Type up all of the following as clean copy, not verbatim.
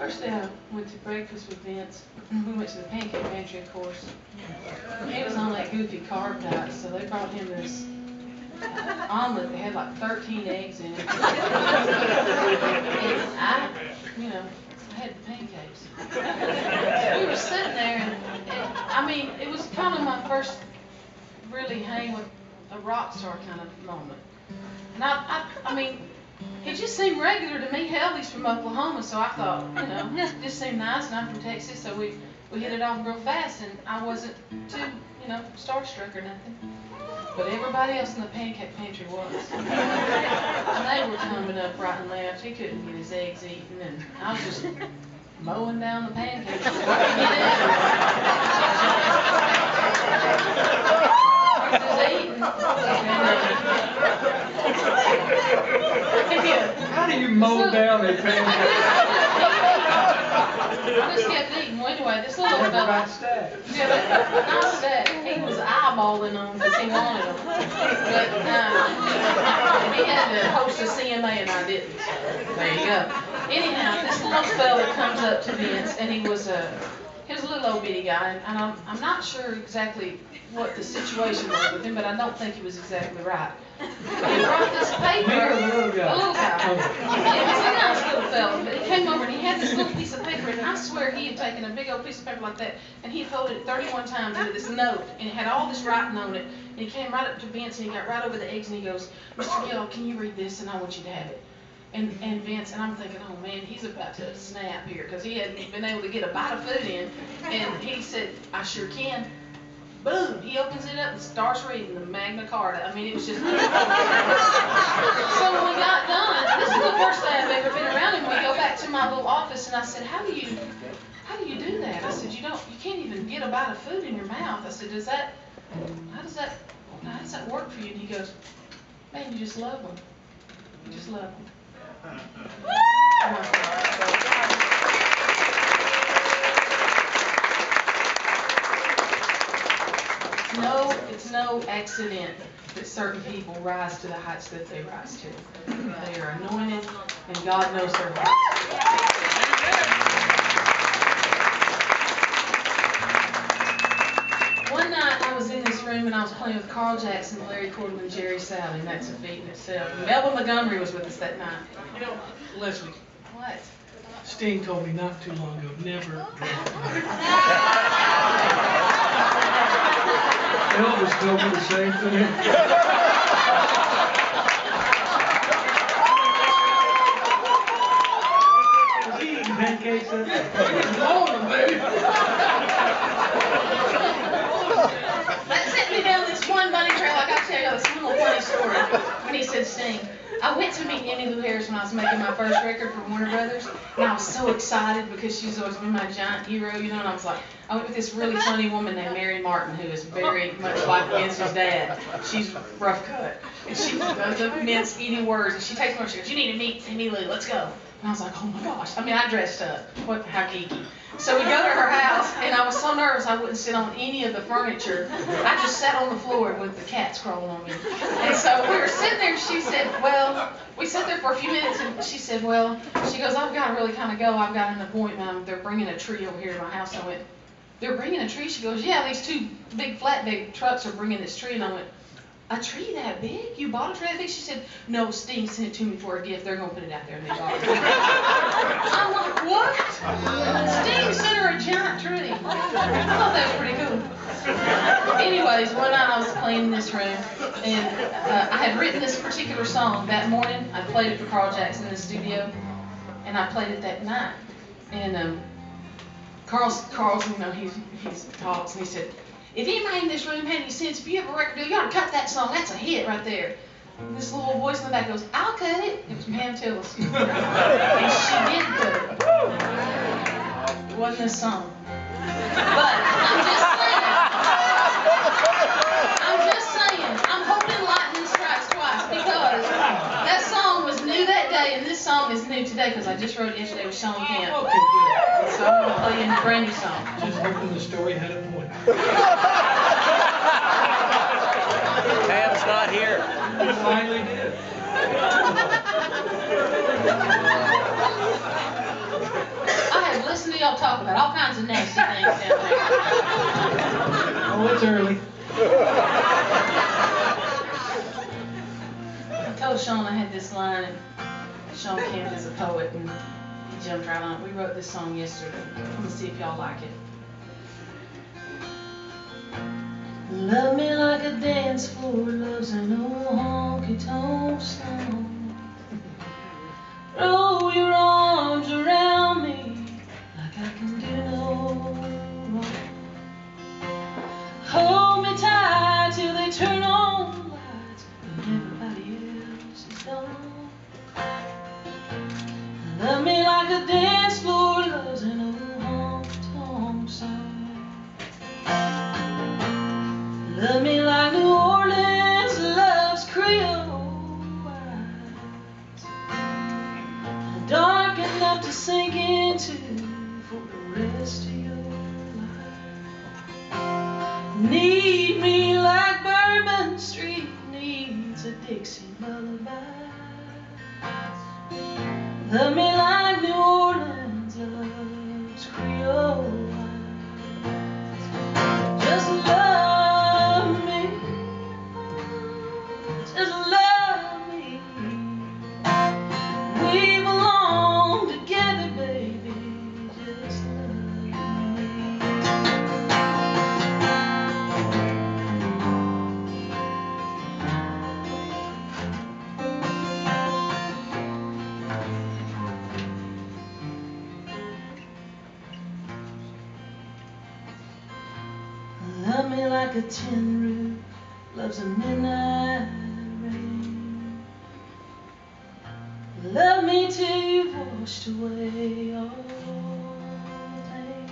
First day I went to breakfast with Vince. We went to the pancake pantry, of course. He was on that goofy carb diet, so they brought him this omelet that had like 13 eggs in it. And I had pancakes. We were sitting there, and I mean, it was kind of my first really hang with a rock star kind of moment. And I mean, he just seemed regular to me. Hell, he's from Oklahoma, so I thought, it just seemed nice, and I'm from Texas, so we hit it off real fast, and I wasn't too, starstruck or nothing. But everybody else in the pancake pantry was. And they were coming up right and left. He couldn't get his eggs eaten, and I was just mowing down the pancakes. Just eating. How do you mow down a pancake? I just kept eating. Well, anyway, this little fella. Nice stack. Yeah, nice stack. He was eyeballing them because he wanted them. But he had to host a CMA and I didn't. There you go. Anyhow, this little fella comes up to Vince, and he was a little old bitty guy, and I'm not sure exactly what the situation was with him, but I don't think he was exactly right. He brought this paper. A little guy. A little guy. It was a nice little fella, but he came over and he had this little piece of paper, and I swear he had taken a big old piece of paper like that, and he folded it 31 times into this note, and it had all this writing on it, and he came right up to Vince, and he got right over the eggs, and he goes, "Mr. Gill, can you read this, and I want you to have it." And Vince, and I'm thinking, oh man, he's about to snap here, because he hadn't been able to get a bite of food in, and he said, "I sure can." Boom, he opens it up and starts reading the Magna Carta. I mean, it was just, so when we got done, this is the first day I've ever been around him. We go back to my little office, and I said, how do you do that? I said, you can't even get a bite of food in your mouth. I said, how does that work for you? And he goes, man, you just love them. You just love them. It's no accident that certain people rise to the heights that they rise to. They are anointed, and God knows their hearts. One night I was in this room and I was playing with Carl Jackson, Larry Cordell, and Jerry Salley, and that's a feat in itself. Melvin Montgomery was with us that night. Leslie. What? Sting told me not too long ago, never drink. Elvis told me the same thing. Was he eating pancakes that day? Morning, baby. That sent me down this one bunny trail. I got to tell you this little funny story. When he said Sting, I went to meet Emmylou Harris when I was making my first record for Warner Brothers, and I was so excited because she's always been my giant hero, and I was like, I went with this really funny woman named Mary Martin, who is very much like Vince's dad. She's rough cut, and she does immense eating words, and she takes me over, she goes, you need to meet Emmylou, let's go. And I was like, oh my gosh. I mean, I dressed up. How geeky. So we go to her house, and I was so nervous I wouldn't sit on any of the furniture. I just sat on the floor with the cats crawling on me. And so we were sitting there, and she said, well, we sat there for a few minutes, and she said, well, she goes, I've got to really kind of go. I've got an appointment. They're bringing a tree over here to my house. I went, they're bringing a tree? She goes, yeah, these two big flatbed trucks are bringing this tree. And I went, a tree that big? You bought a tree that big? She said, no, Sting sent it to me for a gift. They're going to put it out there and they bought it. I'm like, what? Sting sent her a giant tree. I thought that was pretty cool. Anyways, one night I was playing in this room, and I had written this particular song that morning. I played it for Carl Jackson in the studio, and I played it that night. And Carl's he talks, and he said, if anybody in this room had any sense, if you have a record deal, you ought to cut that song. That's a hit right there. And this little voice in the back goes, I'll cut it. It was Pam Tillis. And she did cut it. It wasn't this song. But I'm just saying, I'm hoping lightning strikes twice, because that song was new that day, and this song is new today, because I just wrote it yesterday with Sean Kemp. Okay, good. So I'm going to play you a brand new song. Just hoping the story had a point. Pam's not here. It finally did. I all kinds of nasty things down there. Oh, it's early. I told Sean I had this line, and Sean Kemp is a poet, and he jumped right on it. We wrote this song yesterday. I'm gonna see if y'all like it. Love me like a dance floor loves an old honky-tonk song. Throw your arms around me like I can do no wrong. Hold me tight till they turn on the lights and everybody else is gone. Love me like a dance floor loves an old honky-tonk song. Love me like New Orleans loves Creole eyes, dark enough to sink into for the rest of your life. Need me like Bourbon Street needs a Dixie lullaby. Love me like New Orleans loves Creole eyes. Just love me, just love me. We belong together, baby. Just love me. Love me like a tin roof loves a midnight rain. Love me till you've washed away all pain.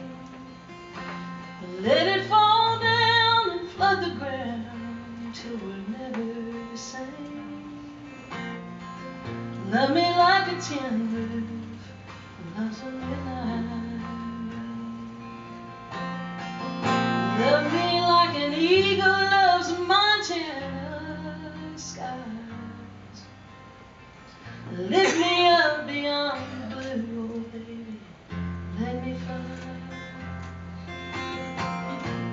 Let it fall down and flood the ground till we're never the same. Love me like a tin roof loves a midnight rain. Love me like an eagle loves Montana skies. Lift me up beyond the blue, oh baby, let me fly.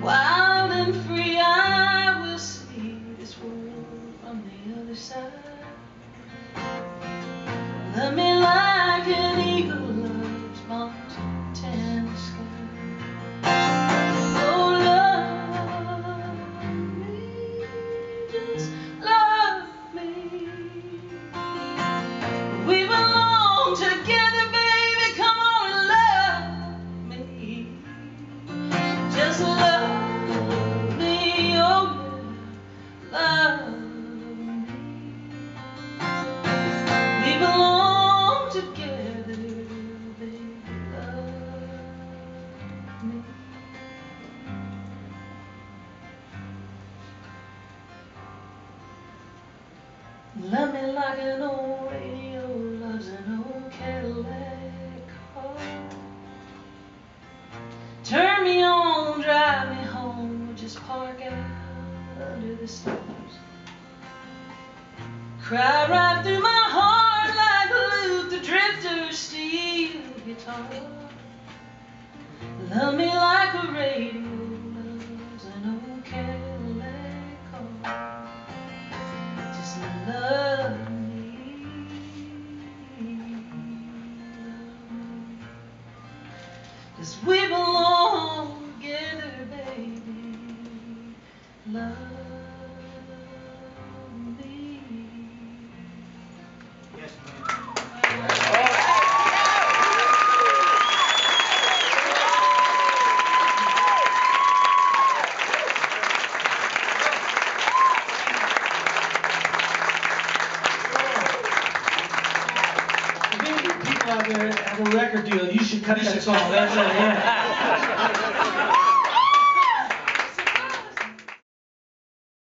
Wild and free I will see this world from the other side. Love me like an eagle loves Montana skies. Love me like an old radio loves an old Cadillac car. Turn me on, drive me home, or just park out under the stars. Cry right through my heart like Luther Drifter's steel guitar. Love me like a radio loves an old Cadillac car. Just love me, cause we belong together, baby. Love me. Yes, ma'am. Out there have a record deal. You should cut that song. That's it. Yeah.